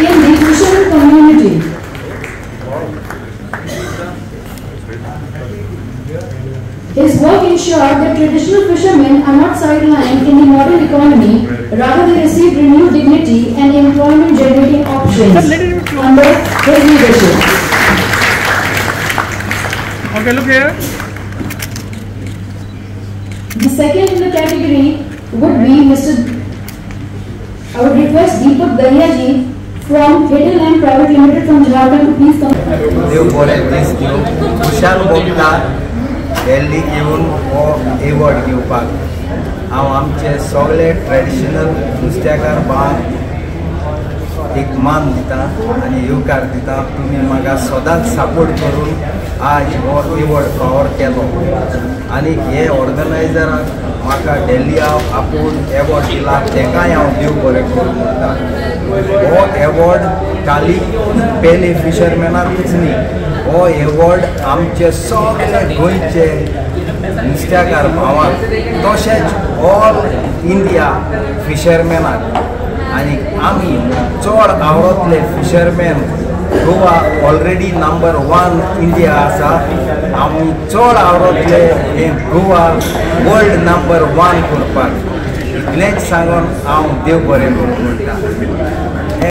in the fisherman community. His work ensured that traditional fishermen are not sidelined in the modern economy, rather they receive renewed dignity and employment-generating options under his leadership. Okay, look here. The second in the category would be I would request Deepak Dahiya from Hidden Land Private Limited from Jharkhand to please come. Delhi घेऊन हो award घेवपाक हांव आमचे सगळे traditional नुस्तेकार बांक एक मान दिता आनी येवकार दिता तुमी म्हाका सदांच सपोर्ट करून आज हो एवॉर्ड फावर केलो आनी हे ऑर्गनायझराक म्हाका डेल्ली आपूण एवॉर्ड दिला तेकाय हांव देव बरें करूं म्हणटा हो एवॉर्ड खाली पेले फिशरमॅनाकूच न्ही हो एवॉर्ड आमचे सगळे गोंयचे नुस्तेकार भावांक तशेंच ऑल इंडिया फिशरमॅनाक आनी आमी चड आवडटले fisherman Goa already number 1 India आसा आमी चड आवडटले हे गोवा वर्ल्ड नंबर 1 करपाक इतलेंच सांगून हांव देव बरें करूं म्हणटा.